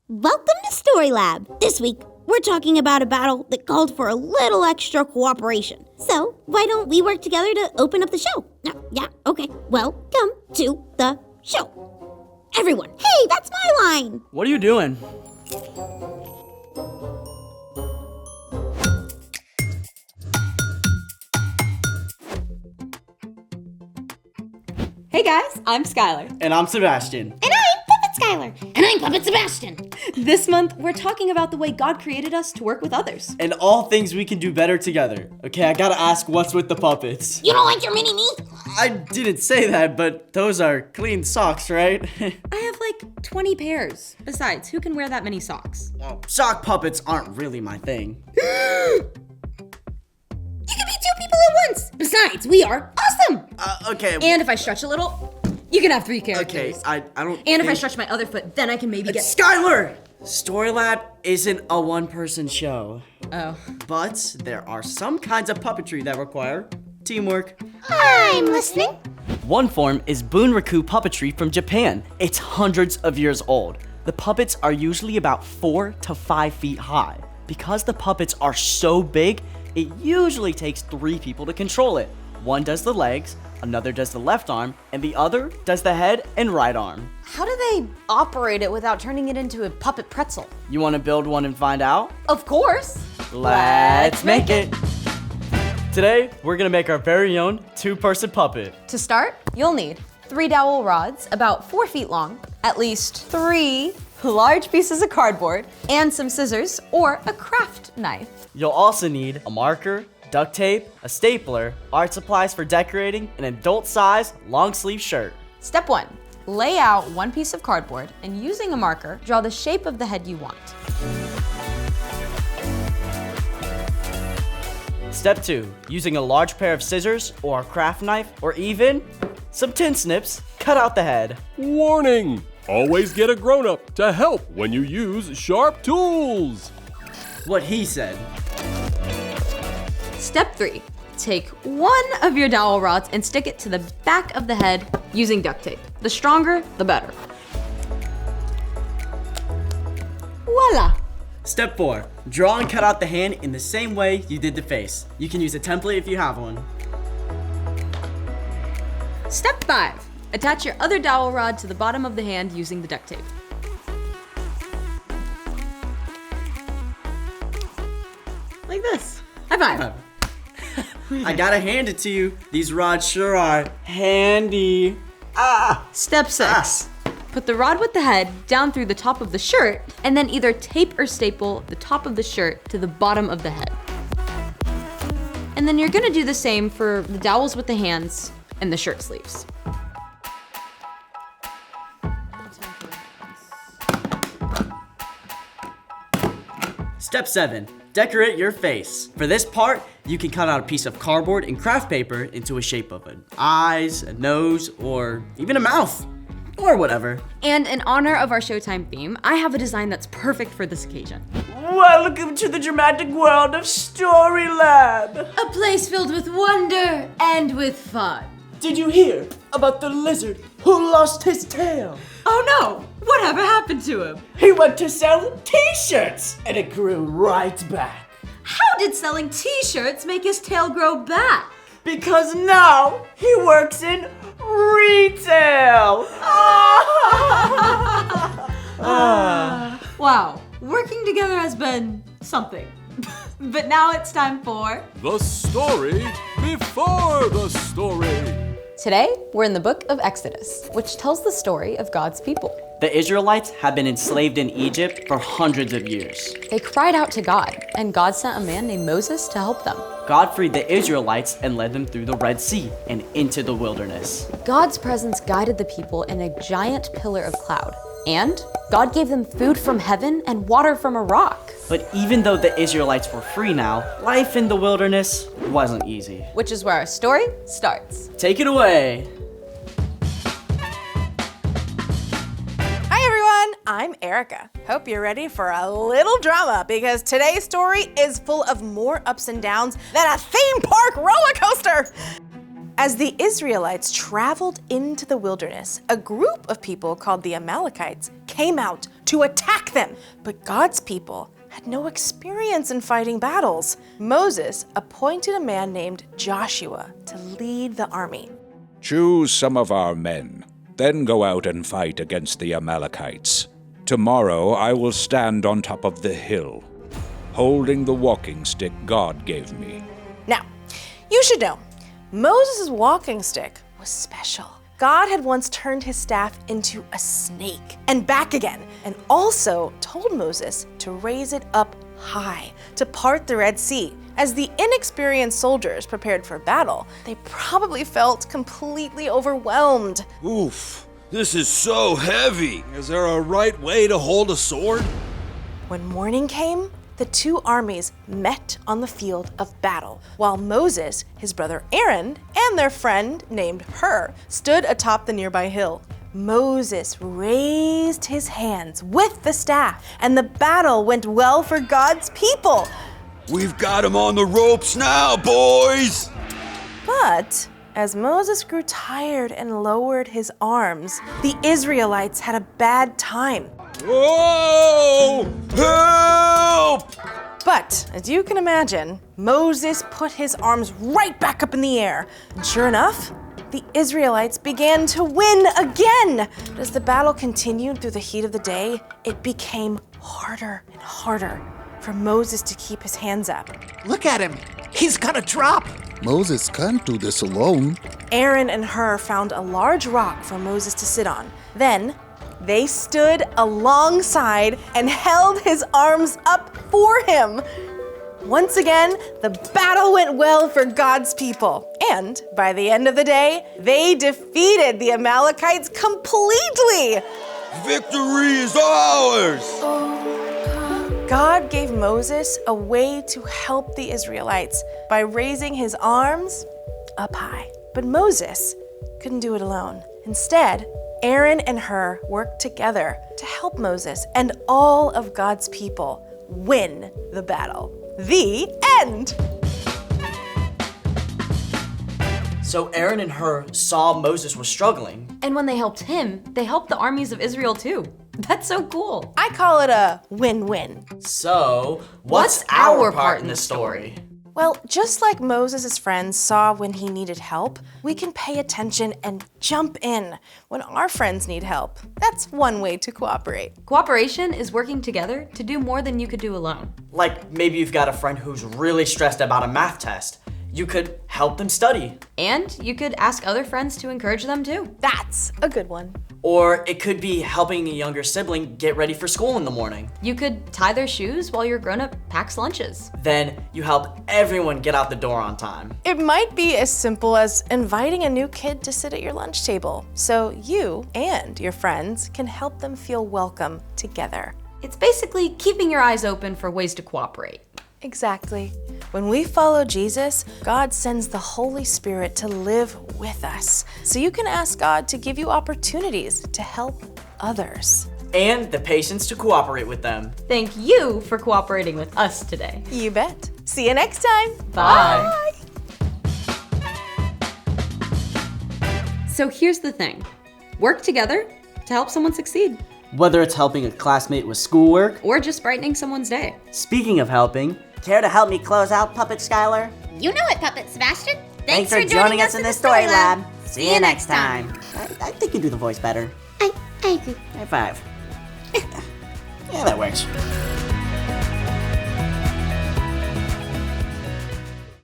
Welcome to Story Lab. This week, we're talking about a battle that called for a little extra cooperation. So, why don't we work together to open up the show? Yeah, okay. Welcome to the show. Everyone, hey, that's my line. What are you doing? Hey guys, I'm Skylar. And I'm Sebastian. And I'm Puppet Skylar. And I'm Puppet Sebastian. This month, we're talking about the way God created us to work with others. And all things we can do better together. Okay, I gotta ask, what's with the puppets? You don't like your mini-me? I didn't say that, but those are clean socks, right? I have like 20 pairs. Besides, who can wear that many socks? Well, sock puppets aren't really my thing. You can be two people at once! Besides, we are awesome! Okay. And if I stretch a little, you can have 3 characters. Okay, I don't And if I think- stretch my other foot, then I can maybe get... Skylar! Story Lab isn't a one-person show. Oh. But there are some kinds of puppetry that require teamwork. I'm listening. One form is Bunraku puppetry from Japan. It's hundreds of years old. The puppets are usually about 4 to 5 feet high. Because the puppets are so big, it usually takes 3 people to control it. One does the legs, another does the left arm, and the other does the head and right arm. How do they operate it without turning it into a puppet pretzel? You want to build one and find out? Of course! Let's make it! Today, we're gonna make our very own 2-person puppet. To start, you'll need 3 dowel rods about 4 feet long, at least 3 large pieces of cardboard, and some scissors or a craft knife. You'll also need a marker, duct tape, a stapler, art supplies for decorating, an adult-size long-sleeve shirt. Step 1. Lay out 1 piece of cardboard and using a marker, draw the shape of the head you want. Step 2. Using a large pair of scissors or a craft knife or even some tin snips, cut out the head. Warning! Always get a grown-up to help when you use sharp tools. What he said. Step 3. Take 1 of your dowel rods and stick it to the back of the head using duct tape. The stronger, the better. Voila! Step 4. Draw and cut out the hand in the same way you did the face. You can use a template if you have one. Step 5. Attach your other dowel rod to the bottom of the hand using the duct tape. Like this. High five. I gotta hand it to you. These rods sure are handy. Step 6. Put the rod with the head down through the top of the shirt and then either tape or staple the top of the shirt to the bottom of the head. And then you're gonna do the same for the dowels with the hands and the shirt sleeves. Step 7. Decorate your face. For this part, you can cut out a piece of cardboard and craft paper into a shape of an eyes, a nose, or even a mouth. Or whatever. And in honor of our Showtime theme, I have a design that's perfect for this occasion. Welcome to the dramatic world of Story Lab. A place filled with wonder and with fun. Did you hear about the lizard who lost his tail? Oh no! Whatever happened to him? He went to sell t-shirts and it grew right back. How did selling t-shirts make his tail grow back? Because now he works in retail. Wow, working together has been something. But now it's time for... The story before the story. Today, we're in the book of Exodus, which tells the story of God's people. The Israelites have been enslaved in Egypt for hundreds of years. They cried out to God, and God sent a man named Moses to help them. God freed the Israelites and led them through the Red Sea and into the wilderness. God's presence guided the people in a giant pillar of cloud. And God gave them food from heaven and water from a rock. But even though the Israelites were free now, life in the wilderness wasn't easy. Which is where our story starts. Take it away. Hi everyone, I'm Erica. Hope you're ready for a little drama because today's story is full of more ups and downs than a theme park roller coaster. As the Israelites traveled into the wilderness, a group of people called the Amalekites came out to attack them. But God's people had no experience in fighting battles. Moses appointed a man named Joshua to lead the army. Choose some of our men, then go out and fight against the Amalekites. Tomorrow I will stand on top of the hill, holding the walking stick God gave me. Now, you should know, Moses' walking stick was special. God had once turned his staff into a snake and back again, and also told Moses to raise it up high to part the Red Sea. As the inexperienced soldiers prepared for battle, they probably felt completely overwhelmed. Oof, this is so heavy. Is there a right way to hold a sword? When morning came, the two armies met on the field of battle, while Moses, his brother Aaron, and their friend named Hur stood atop the nearby hill. Moses raised his hands with the staff, and the battle went well for God's people. We've got him on the ropes now, boys! But as Moses grew tired and lowered his arms, the Israelites had a bad time. Whoa! Help! But, as you can imagine, Moses put his arms right back up in the air. And sure enough, the Israelites began to win again. But as the battle continued through the heat of the day, it became harder and harder for Moses to keep his hands up. Look at him. He's gonna drop. Moses can't do this alone. Aaron and Hur found a large rock for Moses to sit on. Then, they stood alongside and held his arms up for him. Once again, the battle went well for God's people. And by the end of the day, they defeated the Amalekites completely. Victory is ours! God gave Moses a way to help the Israelites by raising his arms up high. But Moses couldn't do it alone. Instead, Aaron and Hur worked together to help Moses and all of God's people win the battle. The end! So Aaron and Hur saw Moses was struggling. And when they helped him, they helped the armies of Israel too. That's so cool. I call it a win-win. So, what's our part in this story? Well, just like Moses' friends saw when he needed help, we can pay attention and jump in when our friends need help. That's one way to cooperate. Cooperation is working together to do more than you could do alone. Like maybe you've got a friend who's really stressed about a math test. You could help them study. And you could ask other friends to encourage them too. That's a good one. Or it could be helping a younger sibling get ready for school in the morning. You could tie their shoes while your grown-up packs lunches. Then you help everyone get out the door on time. It might be as simple as inviting a new kid to sit at your lunch table so you and your friends can help them feel welcome together. It's basically keeping your eyes open for ways to cooperate. Exactly. When we follow Jesus, God sends the Holy Spirit to live with us. So you can ask God to give you opportunities to help others. And the patience to cooperate with them. Thank you for cooperating with us today. You bet. See you next time. Bye. So here's the thing. Work together to help someone succeed. Whether it's helping a classmate with schoolwork, Or just brightening someone's day. speaking of helping, Care to help me close out, Puppet Skylar? You know it, Puppet Sebastian. Thanks for joining us in the Story Lab. See you next time. I think you do the voice better. I agree. High five. Yeah, that works.